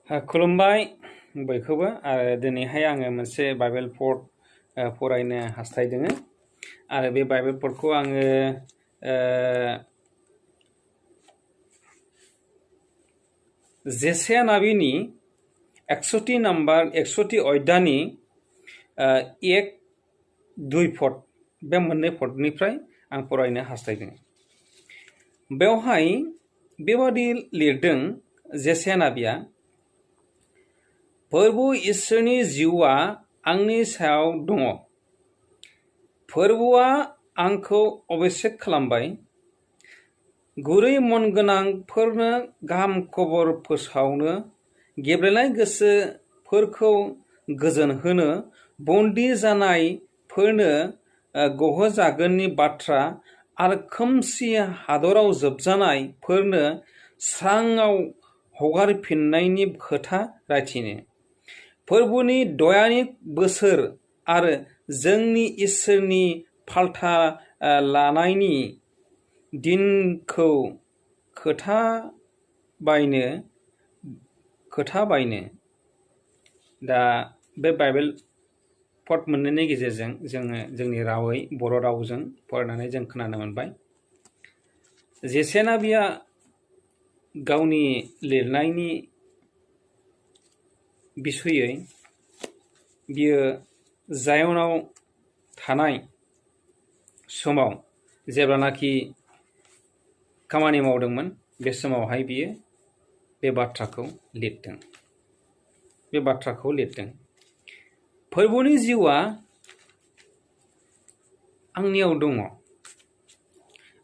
खुलुमबाय बयखौबो आरो दिनैहाय आङो मोनसे बाइबेल पद फरायनो हास्थायदों आरो बे बाइबेल पदखौ आङो जेसाया नाबिनि 100 नाम्बार 100 अध्यायनि 1-2 पद बे मोननै पदनिफ्राय आं फरायनो हास्थायदों। बेवहाय बेबादि लिरदों जेसाया नाबिया, फोरबु इसोरनि जिउआ आंनि सायाव दङ। फोरबुआ आंखौ अभिषेक खालामबाय, गुरै मन गोनांफोरनो गाहाम खबर फोसावनो, गेब्लेनाय गोसोफोरखौ गोजोन होनो, बन्दी जानायफोरनो गहोजागोननि बाथ्रा आरो खोमसि हादराव जोबजानायफोरनो स्राङाव हगारफिननायनि खोथा रायथिनो, फोरबुनि दयानि बोसोर आरो जोंनि इसोरनि फालथा लानायनि दिनखौ खोथा बायनो। दा बे बाइबेल पद मोननैनि गेजेरजों जोङो जोंनि रावै बर' रावजों फरायनानै जों खोनानो मोनबाय। जेसाया नाबिया गावनि लिरनायनि बिसयै बियो जायनाव थानाय समाव जेब्लानाखि खामानि मावदोंमोन बे समावहाय बियो बे बाथ्राखौ लिरदों। फोरबुनि जिउआ आंनियाव दङ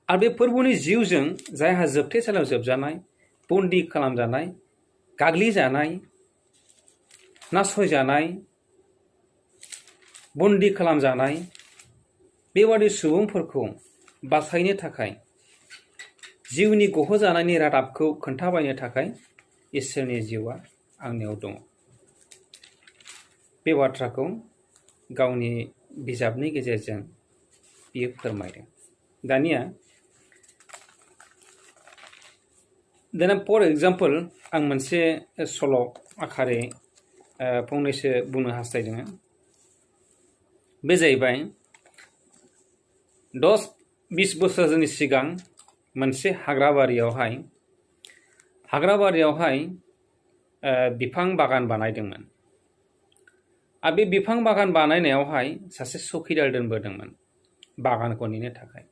आरो बे फोरबुनि जिउजों जायहा जोबथेसालियाव जोबजानाय, बन्दी खालामजानाय, गाग्लिजानाय, नासयजानाय, बन्दी खालामजानाय बेबादि सुबुंफोरखौ बासायनो थाखाय, जिउनि गहोजानायनि रादाबखौ खोन्थाबायनो थाखाय इसोरनि जिउआ आंनियाव दङ। बे बाथ्राखौ गावनि बिजाबनि गेजेरजों बियो फोरमायदों। दानिया फर एग्जाम्पल आं मोनसे सल' आखारै फंनैसो बुंनो हास्थायदों। बे जाहैबाय 10-20 बोसोरनि सिगां मोनसे हाग्राबारियावहाय बिफां बागान बानायदोंमोन आरो बे बिफां बागान बानायनायावहाय सासे चौकिदार दोनबोदोंमोन बागानखौ नेनो थाखाय।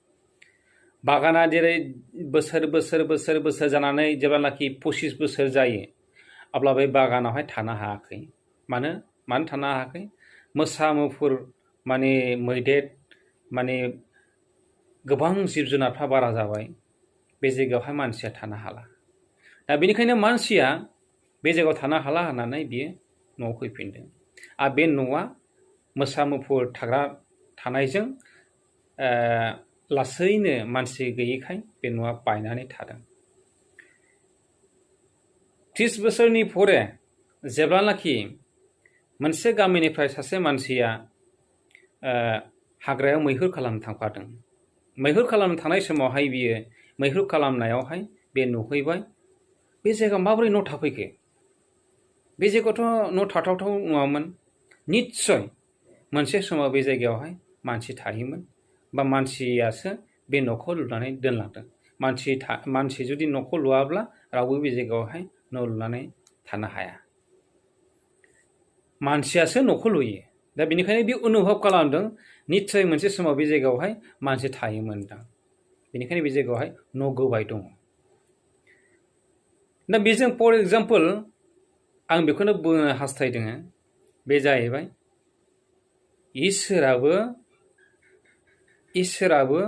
बागाना जेरै बोसोर जानानै जेब्लानाखि 25 बोसोर जायो अब्ला बे बागानावहाय थानो हायाखै। मानो थानो हायाखै? मोसा मुफुर मैदेर गोबां जिब जुनारफ्रा बारा जाबाय। बे जायगायावहाय मानसिया थानो हाला। दा बेनिखायनो मानसिया बे जायगायाव थानो हाला होननानै बियो न'आव फैफिनदों आरो बे न'आ मोसा मुफुर थानायजों लासैनो मानसि गैयैखाय बे न'आ बायनानै थादों। 30 बोसोरनि परे जेब्लानाखि मोनसे गामिनिफ्राय सासे मानसिया हाग्रायाव मैहुर खालामनो थांफादों। मैहुर खालामनो थांनाय समावहाय बियो मैहुर खालामनायावहाय बे नुहैबाय बे जायगायाव माबोरै न' थाफैखो? बे जायगायावथ' न' थाथावथाव नङामोन। निस्सय मोनसे समाव बे जायगायावहाय मानसि थायोमोन बा मानसियासो बे न'खौ लुनानै दोनलांदों। मानसि जुदि न'खौ लुवाब्ला रावबो बे जायगायावहाय न' लुनानै थानो हाया। मानसियासो न'खौ लुयो। दा बेनिखायनो बे अनुभब खालामदों निस्सय मोनसे समाव बे जायगायावहाय मानसि थायोमोनदां। बेनिखायनो बे जायगायावहाय न' गोबाय दङ। दा बेजों फर एग्जाम्पल आं बेखौनो बुंनो हास्थायदों। बे जाहैबाय इसोराबो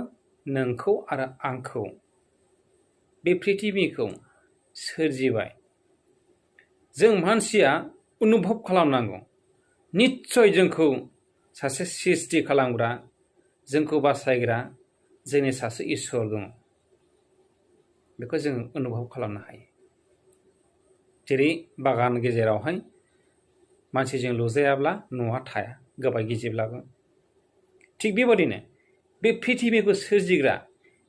नोंखौ आरो आंखौ बे पृथिबिखौ सोरजिबाय। जों मानसिया अनुभब खालामनांगौ। निस्सय जोंखौ सासे सृष्टि खालामग्रा, जोंखौ बासायग्रा जोंनि सासे इसोर दङ। बेखौ जों अनुभब खालामनो हायो। जेरै बागान गेजेरावहाय मानसिजों लुजायाब्ला न'आ थाया, गोबाय गिजिब्लाबो। थिग बेबादिनो बे पृथिबिखौ सोरजिग्रा,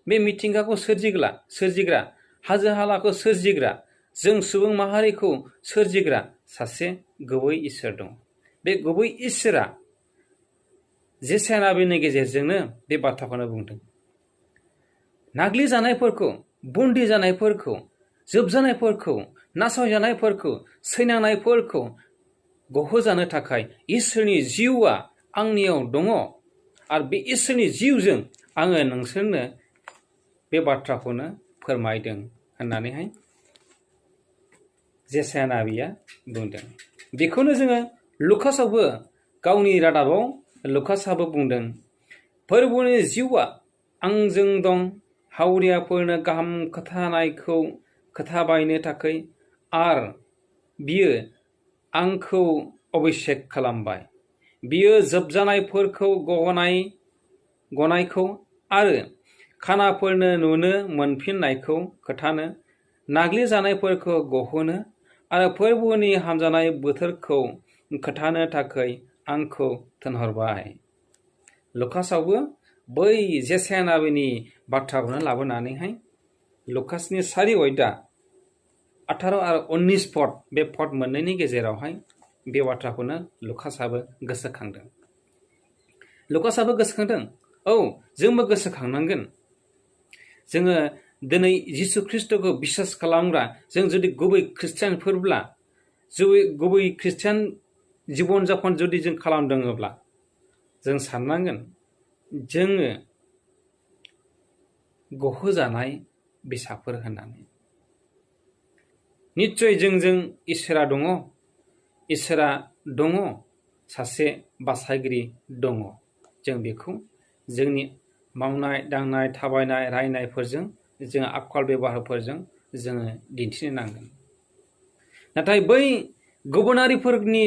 बे मिथिंगाखौ सोरजिग्रा, हाजो हालाखौ सोरजिग्रा जों सुबुं माहारिखौ सोरजिग्रा सासे गुबै इसोर दं। बे गुबै इसोरा जेसायानाबिनि गेजेरजोंनो बे बाथ्राखौनो बुंदों। नाग्लिजानायफोरखौ, बन्दि जानायफोरखौ, जोबजानायफोरखौ, नासयजानायफोरखौ, सैनांनायफोरखौ गहोजानो थाखाय इसोरनि जिउआ आंनियाव दङ आरो बे इसोरनि जिउजों आङो नोंसोरनो बे बाथ्राखौनो फोरमायदों होननानैहाय जेसाया नाबिया बुंदों। बेखौनो जोङो लुकासआवबो गावनि रादाबाव लुकासआबो बुंदों, फोरबुनि जिउआ आंजों दं, हावरियाफोरनो गाहाम खोथानायखौ खोथाबायनो थाखाय आरो बियो आंखौ अभिषेक खालामबाय। बियो जोबजानायफोरखौ गनायखौ आरो खानाफोरनो नुनो मोनफिननायखौ खोथानो, नाग्लिजानायफोरखौ गहोनो आरो फोरबोनि हामजानाय बोथोरखौ खोथानो थाखाय आंखौ थिनहरबाय। लुकासआवबो बै जेसाया नाबिनि बाथ्राखौनो लाबोनानैहाय लुकासनि 4 अध्याय 18 आरो 19 पद, बे पद मोननैनि गेजेरावहाय बे बाथ्राखौनो लुकासआबो गोसोखांदों। लुकासआबो गोसोखांदों। औ, जोंबो गोसोखांनांगोन। जोङो दिनै जिसु ख्रिस्ट'खौ बिसास खालामग्रा जों जुदि गुबै ख्रिस्टियानफोरब्ला, गुबै ख्रिस्टियान जिबन जापन जुदि जों खालामदोङोब्ला जों साननांगोन जोङो गहोजानाय बेसादफोर होननानै। निस्सय जोंजों इसोरा दङ, इसोरा दङ, सासे बासायगिरि दङ। जों बेखौ जोंनि मावनाय दांनाय, थाबायनाय, रायनायफोरजों, जों आखल बेबहारफोरजों जोङो दिन्थिनो नांगोन। नाथाय बै गुबुनारिफोरनि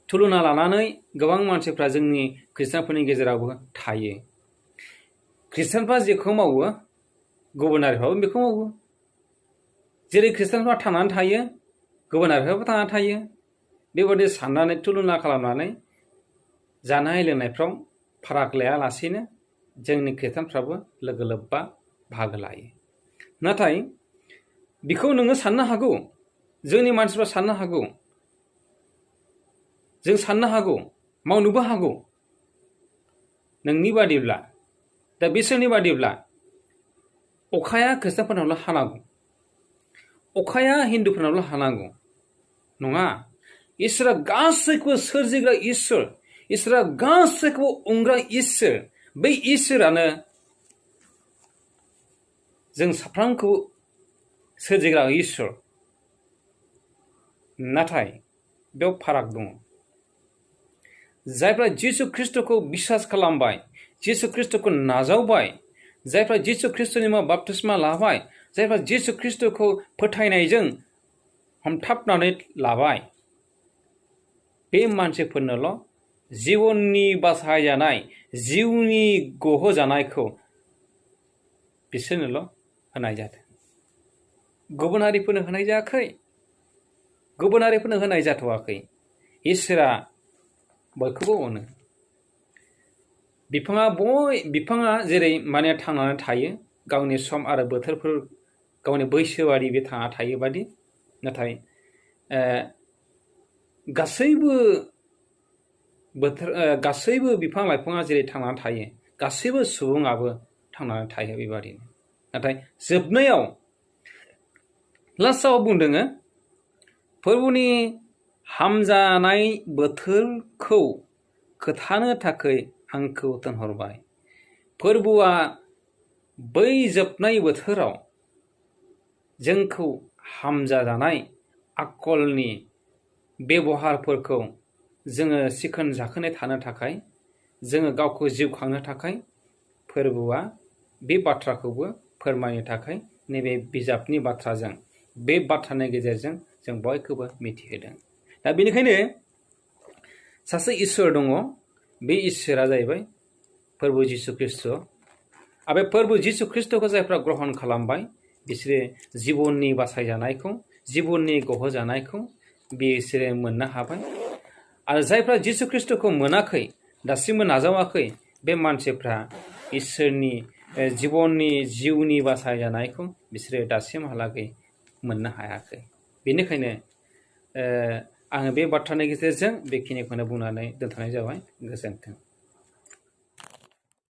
तुलना लानानै गोबां मानसिफ्रा जोंनि ख्रिस्टियानफोरनि गेजेरावबो थायो। ख्रिस्टियानफ्रा जेखौ मावो गुबुनारिफ्राबो बेखौ मावो। जेरै ख्रिस्टियानफ्रा थांनानै थायो गुबुनारिफ्राबो थांनानै थायो। बेबादि साननानै तुलना खालामनानै जानाय लोंनायफ्राव फाराग लायालासेनो जोंनि ख्रिस्टियानफ्राबो लोगो लोब्बा बाहागो लायो। नाथाय बेखौ नोङो साननो हागौ, जोंनि मानसिफ्रा साननो हागौ, जों साननो हागौ, मावनोबो हागौ। नोंनि बादिब्ला, दा बिसोरनि बादिब्ला अखाया ख्रिस्टियानफोरनावल' हानांगौ, अखाया हिन्दुफोरनावल' हानांगौ। नङा, इसोरा गासैखौबो सोरजिग्रा इसोर, इसोरा गासैखौबो अनग्रा इसोर। बै इसोरानो जों साफ्रोमखौ सोरजिग्रा इसोर। नाथाय बेयाव फाराग दङ। जायफ्रा जिसु ख्रिस्ट'खौ बिसास खालामबाय, जिसु ख्रिस्ट'खौ नाजावबाय, जायफ्रा जिसु ख्रिस्ट'नि मुङाव बाप्तिस्मा लाबाय, जायफ्रा जिसु ख्रिस्ट'खौ फोथायनायजों हमथाबनानै लाबाय, बे मानसिफोरनोल' जिबननि बासायजानाय, जिउनि गहोजानायखौ बिसोरनोल' होनाय जादों। गुबुनारिफोरनो होनाय जायाखै, गुबुनारिफोरनो होनाय जाथ'वाखै। इसोरा बयखौबो अनो। बिफाङा जेरै माने थांनानै थायो, गावनि सम आरो बोथोरफोर, गावनि बैसोआरि बे थांना थायो बादि, नाथाय गासैबो बिफां लाइफाङा जेरै थांनानै थायो, गासैबो सुबुङाबो थांनानै थायो बेबादिनो। नाथाय जोबनायाव लास्टआव बुंदोङो, फोरबुनि हामजानाय बोथोरखौ खोथानो थाखाय आंखौ थिनहरबाय। फोरबुआ बै जोबनाय बोथोराव जोंखौ हामजाजानाय आखलनि बेबहारफोरखौ जोङो सिखोन जाखोनै थानो थाखाय, जोङो गावखौ जिउ खांनो थाखाय फोरबुआ बे बाथ्राखौबो फोरमायनो थाखाय नैबे बिजाबनि बाथ्राजों, बे बाथ्रानि गेजेरजों जों बयखौबो मिथिहोदों। दा बेनिखायनो सासे इसोर दङ, बे इसोरा जाहैबाय फोरबु जिसु ख्रिस्ट'। आरो बे फोरबु जिसु ख्रिस्ट'खौ जायफ्रा ग्रहण खालामबाय, बिसोरो जिबननि बासायजानायखौ, जिबननि गहोजानायखौ बिसोरो मोननो हाबाय। आरो जायफ्रा जिसु ख्रिस्ट'खौ मोनाखै, दासिमबो नाजावाखै, बे मानसिफ्रा इसोरनि जिबननि जिउनि बासायजानायखौ बिसोरो दासिमहालागै मोननो हायाखै। बेनिखायनो आङो बे बाथ्रानि गेजेरजों बेखिनिखौनो बुंनानै दोनथ'नाय जाबाय। गोजोन्थों।